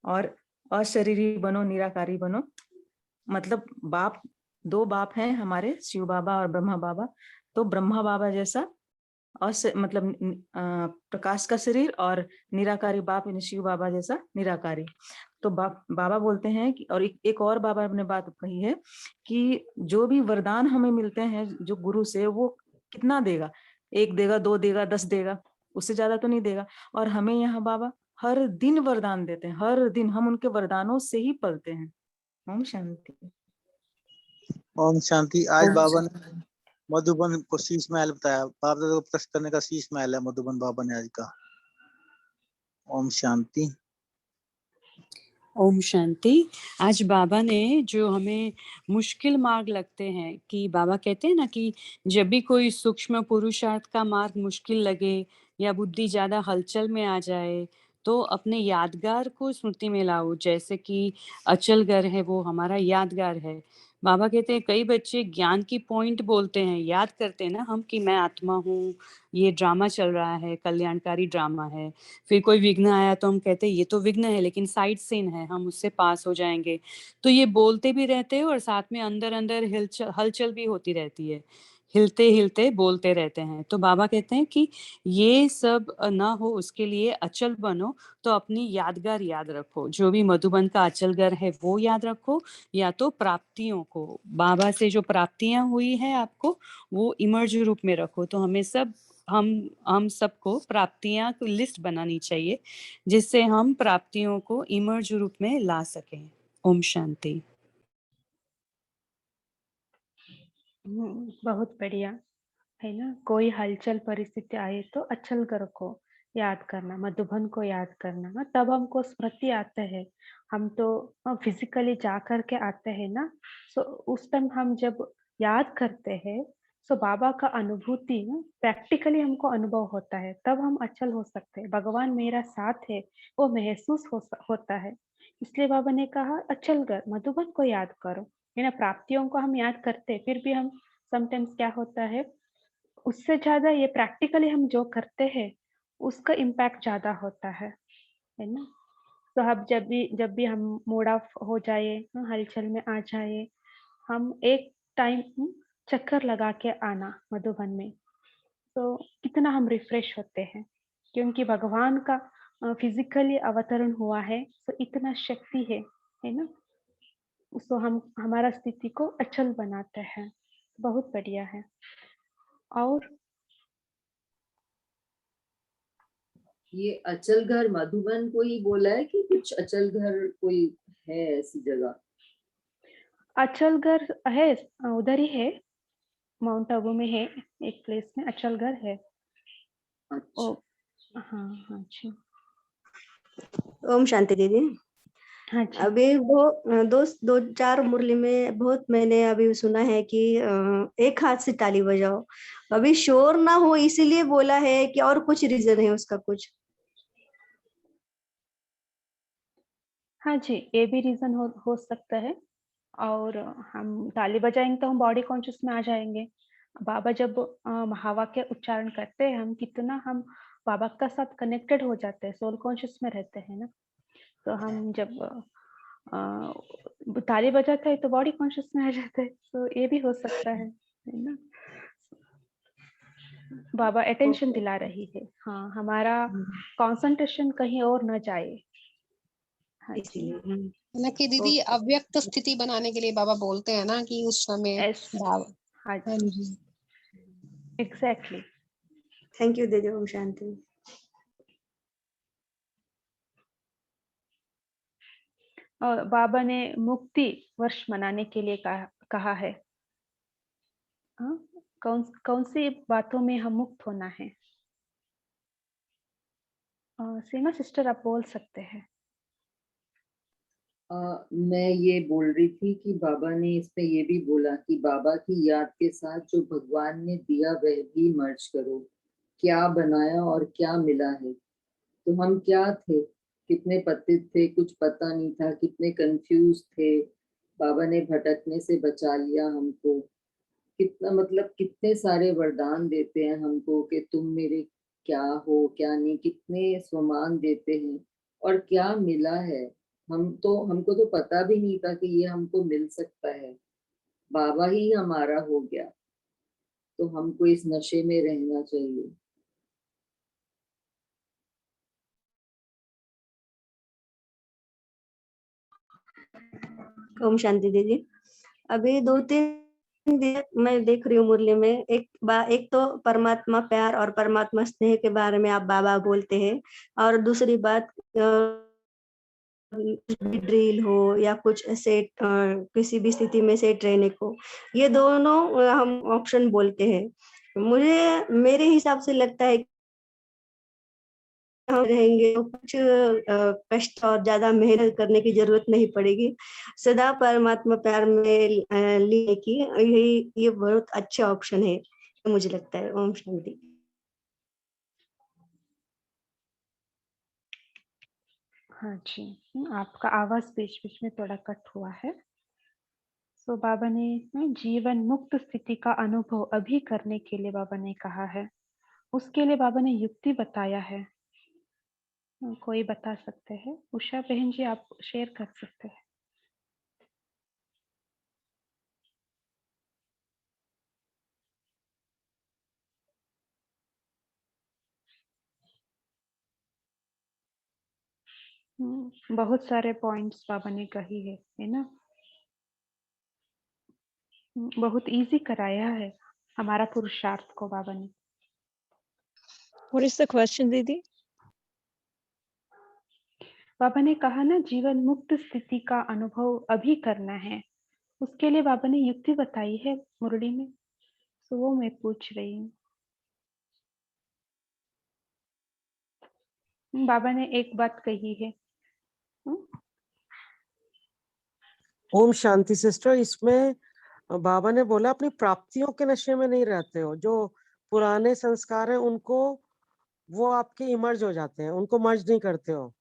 और अशरीरी बनो, निराकारी बनो। मतलब बाप, 2 बाप हैं हमारे, शिव बाबा और ब्रह्मा बाबा। तो ब्रह्मा बाबा जैसा मतलब प्रकाश का शरीर, और निराकारी बाप यानी शिव बाबा जैसा निराकारी। तो बाबा बोलते हैं कि, और एक और बाबा ने बात कही है कि जो भी वरदान हमें मिलते हैं जो गुरु से, वो कितना देगा? 1 देगा, 2 देगा, 10 देगा, उससे ज्यादा तो नहीं देगा। और हमें यहाँ बाबा हर दिन वरदान देते हैं, हर दिन हम उनके वरदानों से ही पलते हैं। ओम शांति। ओम शांति। आज बाबा ने मधुबन को शीश महल बताया। बाप दादा को प्रश्न करने का शीश महल है मधुबन बाबा ने आज का। ओम शांति। ओम शांति। आज बाबा ने जो हमें मुश्किल मार्ग लगते हैं, कि बाबा कहते हैं ना कि जब भी कोई सूक्ष्म पुरुषार्थ का मार्ग मुश्किल लगे या बुद्धि ज्यादा हलचल में आ जाए, तो अपने यादगार को स्मृति में लाओ। जैसे कि अचलगर है, वो हमारा यादगार है। बाबा कहते हैं कई बच्चे ज्ञान की पॉइंट बोलते हैं, याद करते हैं ना हम कि मैं आत्मा हूँ, ये ड्रामा चल रहा है, कल्याणकारी ड्रामा है। फिर कोई विघ्न आया तो हम कहते हैं ये तो विघ्न है लेकिन साइड सीन है, हम उससे पास हो जाएंगे। तो ये बोलते भी रहते हैं और साथ में अंदर अंदर हलचल भी होती रहती है, हिलते हिलते बोलते रहते हैं। तो बाबा कहते हैं कि ये सब ना हो, उसके लिए अचल बनो। तो अपनी यादगार याद रखो, जो भी मधुबन का अचलगर है वो याद रखो, या तो प्राप्तियों को, बाबा से जो प्राप्तियां हुई है आपको, वो इमर्ज रूप में रखो। तो हमें सब हम सबको प्राप्तियां की लिस्ट बनानी चाहिए, जिससे हम प्राप्तियों को इमर्ज रूप में ला सकें। ओम शांति। बहुत बढ़िया है ना। कोई हलचल परिस्थिति आए तो अचलगर को याद करना, मधुबन को याद करना ना, तब हमको स्मृति आते हैं। हम तो फिजिकली जा करके आते हैं ना, सो उस टाइम हम जब याद करते हैं, सो बाबा का अनुभूति ना प्रैक्टिकली हमको अनुभव होता है, तब हम अचल हो सकते हैं। भगवान मेरा साथ है, वो महसूस होता है। इसलिए बाबा ने कहा अचलगर मधुबन को याद करो, है ना। प्राप्तियों को हम याद करते हैं, फिर भी हम समटाइम्स क्या होता है, उससे ज्यादा ये प्रैक्टिकली हम जो करते हैं उसका इम्पैक्ट ज्यादा होता है ना। तो अब जब भी हम मूड ऑफ हो जाए, हलचल में आ जाए, हम एक टाइम चक्कर लगा के आना मधुबन में, तो कितना हम रिफ्रेश होते हैं। क्योंकि भगवान का फिजिकली अवतरण हुआ है, तो इतना शक्ति है ना। उसको हम हमारा स्थिति को अचल बनाते हैं। बहुत बढ़िया है। और ये अचल घर मधुबन को ही बोला है कि कुछ अचल घर कोई है ऐसी जगह? अचलगर है, उधर ही है, माउंट आबू में है, एक प्लेस में अचलगर है। अच्छा। ओ, हाँ हाँ जी। ओम शांति दीदी। हाँ जी। अभी वो दो चार मुरली में बहुत मैंने अभी सुना है कि एक हाथ से ताली बजाओ, अभी शोर ना हो इसीलिए बोला है कि और कुछ रीजन है उसका कुछ? हाँ जी, ये भी रीजन हो सकता है। और हम ताली बजाएंगे तो हम बॉडी कॉन्शियस में आ जाएंगे। बाबा जब हवा के उच्चारण करते हैं, हम कितना हम बाबा के साथ कनेक्टेड हो जाते हैं, सोल कॉन्शियस में रहते हैं ना। तो हम जब ताली बजाते हैं तो बॉडी कॉन्शियस में आ जाते हैं। तो ये भी हो सकता है ना। बाबा अटेंशन दिला रही है, हाँ, हमारा कंसंट्रेशन कहीं और न जाए। हाँ जी। इसलिए ना कि दीदी अव्यक्त स्थिति बनाने के लिए बाबा बोलते हैं ना कि उस समय यस, भाव। हाँ हाँ जी, जी। एग्जैक्टली। थैंक यू दीदी। ओम शांति। और बाबा ने मुक्ति वर्ष मनाने के लिए कहा है। हाँ, कौन सी बातों में हम मुक्त होना है? सीमा सिस्टर आप बोल सकते हैं। मैं ये बोल रही थी कि बाबा ने इस पे ये भी बोला कि बाबा की याद के साथ जो भगवान ने दिया वह भी मर्ज करो। क्या बनाया और क्या मिला है? तो हम क्या थे, कितने पतित थे, कुछ पता नहीं था, कितने कंफ्यूज थे। बाबा ने भटकने से बचा लिया हमको। कितना मतलब कितने सारे वरदान देते हैं हमको कि तुम मेरे क्या हो क्या नहीं, कितने स्वमान देते हैं। और क्या मिला है, हमको तो पता भी नहीं था कि ये हमको मिल सकता है। बाबा ही हमारा हो गया। तो हमको इस नशे में रहना चाहिए। ओम शांति दीदी। अभी 2-3 दिन मैं देख रही हूँ मुरली में, एक तो परमात्मा प्यार और परमात्मा स्नेह के बारे में आप बाबा बोलते हैं, और दूसरी बात ड्रिल हो या कुछ सेट, किसी भी स्थिति में सेट रहने को, ये दोनों हम ऑप्शन बोलते हैं। मेरे हिसाब से लगता है हम रहेंगे तो कुछ कष्ट और ज्यादा मेहनत करने की जरूरत नहीं पड़ेगी। सदा परमात्मा प्यार में लिए की ये बहुत अच्छा ऑप्शन है मुझे लगता है। ओम शांति। हाँ जी, आपका आवाज बीच बीच में थोड़ा कट हुआ है। तो बाबा ने जीवन मुक्त स्थिति का अनुभव अभी करने के लिए बाबा ने कहा है, उसके लिए बाबा ने युक्ति बताया है। कोई बता सकते हैं? उषा बहन जी, आप शेयर कर सकते हैं। बहुत सारे पॉइंट्स बाबा ने कही है ना। बहुत इजी कराया है हमारा पुरुषार्थ को बाबा ने। What is the question, दीदी? बाबा ने कहा ना, जीवन मुक्त स्थिति का अनुभव अभी करना है, उसके लिए बाबा ने युक्ति बताई है मुरली में, तो वो मैं पूछ रही हूँ। बाबा ने एक बात कही है। ओम शांति सिस्टर, इसमें बाबा ने बोला अपनी प्राप्तियों के नशे में नहीं रहते हो। जो पुराने संस्कार हैं उनको, वो आपके इमर्ज हो जाते हैं, उनको मर्ज नहीं करते हो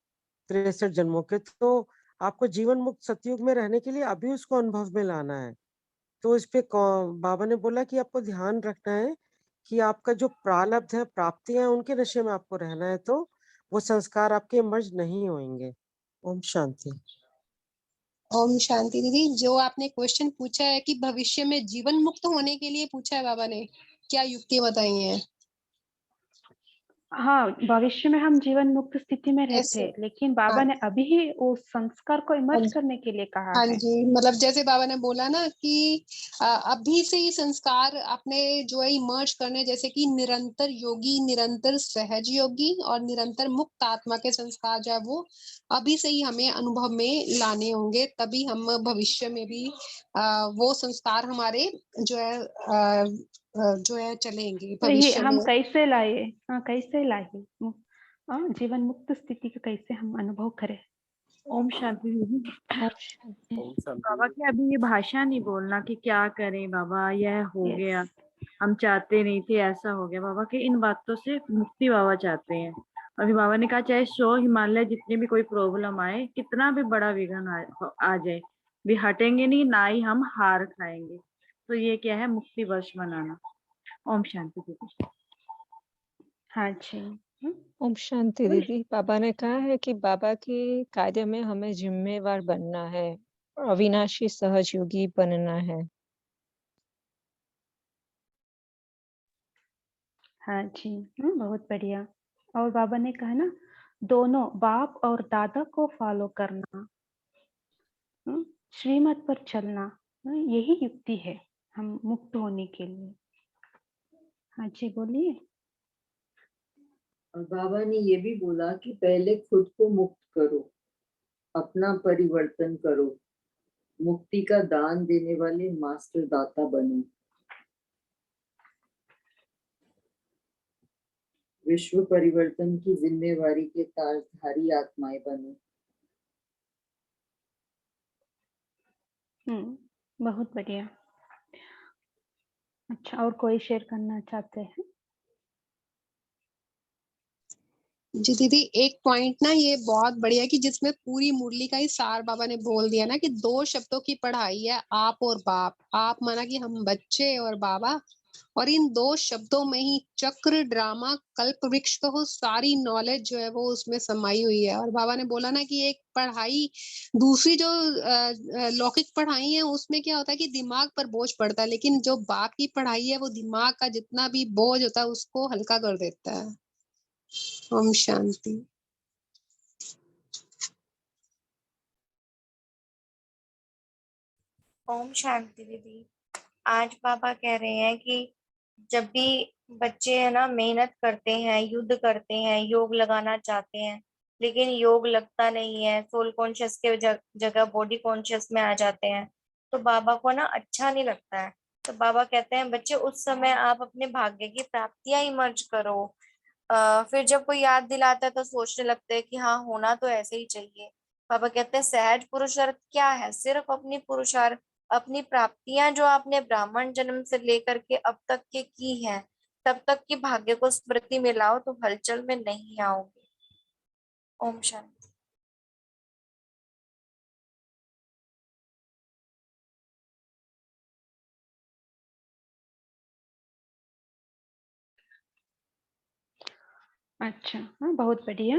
63 जन्मों के। तो आपको जीवन मुक्त सतयुग में रहने के लिए अभी उसको अनुभव में लाना है। तो इस पे बाबा ने बोला कि आपको ध्यान रखना है कि आपका जो प्रारब्ध है, प्राप्तियां हैं, उनके नशे में आपको रहना है, तो वो संस्कार आपके इमर्ज नहीं होंगे। ओम शांति। ओम शांति। दीदी, जो आपने क्वेश्चन पूछा है कि भविष्य में जीवन मुक्त होने के लिए पूछा है बाबा ने, क्या युक्ति बताई है? हाँ, भविष्य में हम जीवन मुक्त स्थिति में रहते हैं, लेकिन बाबा हाँ, ने अभी ही उस संस्कार को हाँ इमर्ज जी, करने के लिए कहा हाँ है। जी, मतलब जैसे बाबा ने बोला ना कि अभी से ही संस्कार आपने जो है इमर्ज करने, जैसे कि निरंतर योगी, निरंतर सहज योगी और निरंतर मुक्त आत्मा के संस्कार जो है वो अभी से ही हमें अनुभव में लाने होंगे, तभी हम भविष्य में भी वो संस्कार हमारे जो है चलेंगे तो ये भविष्य हम में। कैसे लाए? हाँ, कैसे लाए? जीवन मुक्त स्थिति का कैसे हम अनुभव करें? ओम शांति दीदी। ओम शांति। बाबा की अभी ये भाषा नहीं बोलना कि क्या करें बाबा, यह हो Yes. गया, हम चाहते नहीं थे, ऐसा हो गया। बाबा के इन बातों से मुक्ति बाबा चाहते हैं। अभी बाबा ने कहा चाहे 100 हिमालय जितनी भी कोई प्रॉब्लम आए, कितना भी बड़ा विघ्न आ जाए, भी हटेंगे नहीं, ना ही हम हार खाएंगे। तो ये क्या है? मुक्ति वर्ष मनाना। ओम शांति दीदी। हाँ जी। ओम शांति दीदी। बाबा ने कहा है कि बाबा के कार्य में हमें जिम्मेवार बनना है, अविनाशी सहयोगी बनना है। हाँ जी, बहुत बढ़िया। और बाबा ने कहा ना, दोनों बाप और दादा को फॉलो करना, श्रीमत पर चलना, यही युक्ति है हम मुक्त होने के लिए। हाँ जी, बोलिए। और बाबा ने ये भी बोला कि पहले खुद को मुक्त करो, अपना परिवर्तन करो, मुक्ति का दान देने वाले मास्टर दाता बनो, विश्व परिवर्तन की जिम्मेवारी के ताजधारी आत्माएं बनो। बहुत बढ़िया। अच्छा, और कोई शेयर करना चाहते हैं? जी दीदी, एक पॉइंट ना ये बहुत बढ़िया है कि जिसमें पूरी मुरली का ही सार बाबा ने बोल दिया ना, कि 2 शब्दों की पढ़ाई है, आप और बाप। आप माना कि हम बच्चे और बाबा, और इन 2 शब्दों में ही चक्र, ड्रामा, कल्प वृक्ष कहो, सारी नॉलेज जो है वो उसमें समाई हुई है। और बाबा ने बोला ना कि एक पढ़ाई, दूसरी जो लौकिक पढ़ाई है उसमें क्या होता है कि दिमाग पर बोझ पड़ता है, लेकिन जो बाप की पढ़ाई है वो दिमाग का जितना भी बोझ होता है उसको हल्का कर देता है। ओम शांति। ओम शांति दीदी। आज बाबा कह रहे हैं कि जब भी बच्चे है ना मेहनत करते हैं, युद्ध करते हैं, योग लगाना चाहते हैं, लेकिन योग लगता नहीं है, सोल कॉन्शियस के जगह बॉडी कॉन्शियस में आ जाते हैं, तो बाबा को ना अच्छा नहीं लगता है। तो बाबा कहते हैं बच्चे उस समय आप अपने भाग्य की प्राप्तियां इमर्ज करो, फिर जब कोई याद दिलाता है तो सोचने लगते हैं कि हाँ होना तो ऐसे ही चाहिए। बाबा कहते हैं सहज पुरुषार्थ क्या है? सिर्फ अपनी पुरुषार्थ, अपनी प्राप्तियां जो आपने ब्राह्मण जन्म से लेकर के अब तक के की हैं, तब तक की भाग्य को स्मृति में लाओ तो हलचल में नहीं आओगे। ओम शांति। अच्छा, हाँ, बहुत बढ़िया।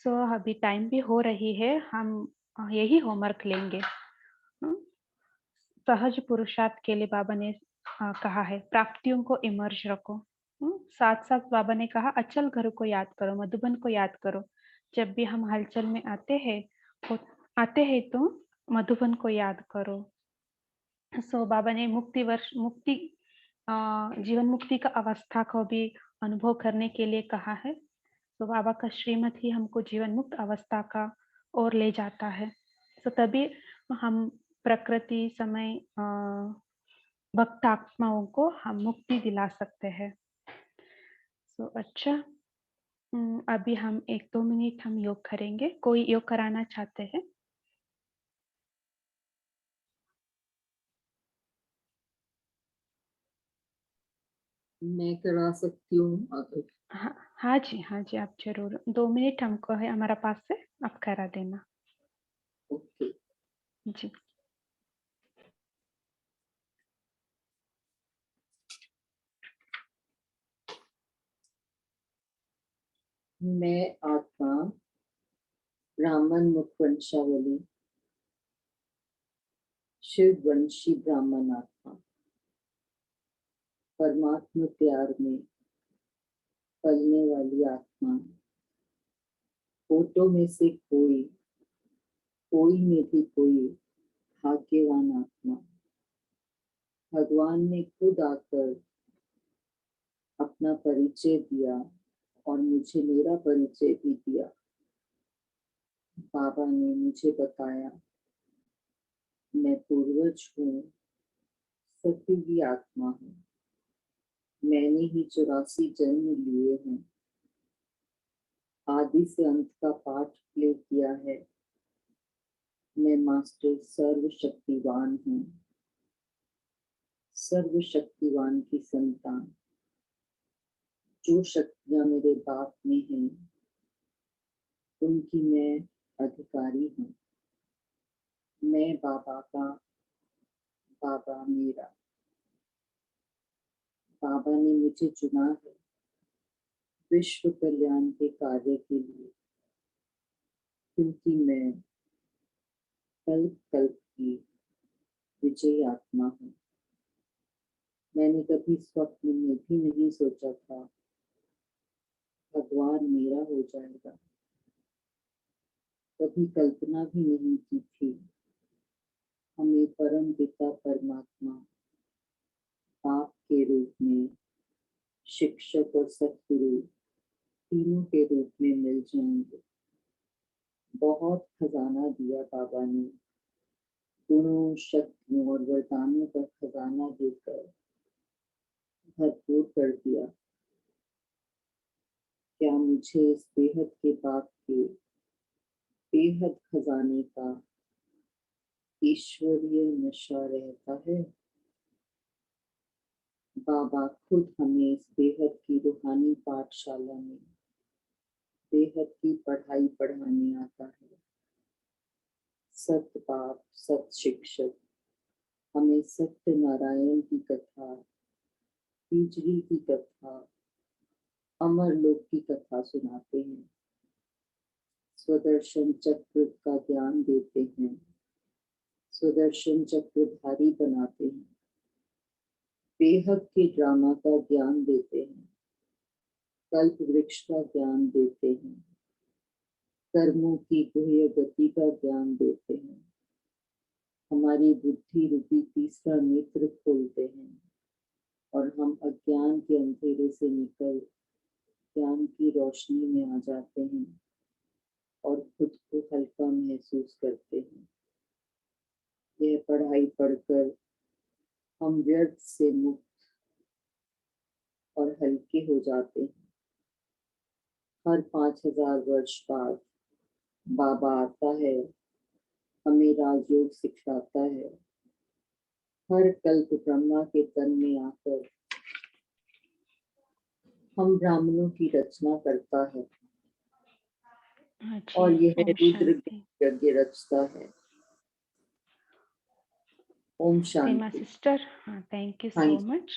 सो अभी टाइम भी हो रही है, हम यही होमवर्क लेंगे। हाँ, सहज पुरुषार्थ के लिए बाबा ने कहा है प्राप्तियों को इमर्ज रखो। साथ साथ बाबा ने कहा अचल घर को याद करो, मधुबन को याद करो। जब भी हम हलचल में आते हैं तो मधुबन को याद करो। सो बाबा ने मुक्ति जीवन मुक्ति का अवस्था को भी अनुभव करने के लिए कहा है। तो बाबा का श्रीमत ही हमको जीवन मुक्त अवस्था का ओर ले जाता है। तो तभी हम प्रकृति समय भक्त आत्माओं को हम मुक्ति दिला सकते हैं। तो अच्छा, अभी हम 1-2 मिनट हम योग करेंगे। कोई योग कराना चाहते हैं? मैं करा सकती हूँ अगर। हाँ जी, हाँ जी, आप जरूर 2 मिनट हमको है हमारा पास से, आप करा देना। ओके। जी। मैं आत्मा ब्राह्मण मुखवंशावली शिव वंशी ब्राह्मण आत्मा परमात्मा प्यार में पलने वाली आत्मा, फोटो में से कोई में भी कोई भाग्यवान आत्मा। भगवान ने खुद आकर अपना परिचय दिया और मुझे मेरा परिचय भी दिया। बाबा ने मुझे बताया मैं पूर्वज हूँ, सतयुगी आत्मा हूँ। मैंने ही 84 जन्म लिए हैं, आदि से अंत का पाठ प्ले किया है। मैं मास्टर सर्वशक्तिवान हूँ, सर्वशक्तिवान की संतान। जो शक्तियां मेरे बाप में हैं उनकी मैं अधिकारी हूँ। मैं बाबा का, बाबा मेरा। बाबा ने मुझे चुना है विश्व कल्याण के कार्य के लिए, क्योंकि मैं कल्प कल्प की विजयी आत्मा हूँ। मैंने कभी स्वप्न में भी नहीं सोचा था भगवान मेरा हो जाएगा। कभी कल्पना भी नहीं की थी हमें परम पिता परमात्मा बाप के रूप में, शिक्षक और सतगुरु तीनों के रूप में मिल जाएंगे। बहुत खजाना दिया बाबा ने, गुणों शक्तियों और वरदानों का खजाना देकर भरपूर कर दिया। क्या मुझे इस बेहद के बाप के बेहद खजाने का ईश्वरीय नशा रहता है? बाबा खुद हमें इस बेहद की रूहानी पाठशाला में बेहद की पढ़ाई पढ़ाने आता है। सत बाप, सत शिक्षक हमें सत्य नारायण की कथा, तीजरी की कथा, अमर लोक की कथा सुनाते हैं। स्वदर्शन चक्र का ज्ञान देते हैं, स्वदर्शन चक्रधारी बनाते हैं, बेहद के ड्रामा का ज्ञान देते हैं, कल्प वृक्ष का ज्ञान देते हैं, कर्मों की गुह्य गति का ज्ञान देते हैं, हमारी बुद्धि रूपी तीसरा नेत्र खोलते हैं और हम अज्ञान के अंधेरे से निकल ज्ञान की रोशनी में आ जाते हैं और खुद को हल्का महसूस करते हैं। यह पढ़ाई पढ़कर हम व्यर्थ से मुक्त और हल्के हो जाते हैं। हर 5000 वर्ष बाद बाबा आता है, हमें राजयोग सिखाता है। हर कल्प ब्रह्मा के तन में आकर हम ब्राह्मणों की रचना करता है हाँ और जी, यह ओम रुद्र शांति। यज्ञ रचता है। ओम सीमा शांति। सिस्टर, हाँ, थैंक यू हाँ सो जी, much.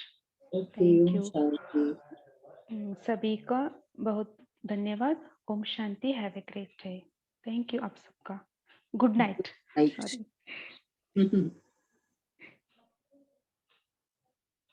Okay, thank Om you शांति। सभी का बहुत धन्यवाद। ओम शांति। Have a great day. Thank you आप सबका। Good night. नाइट। सॉरी।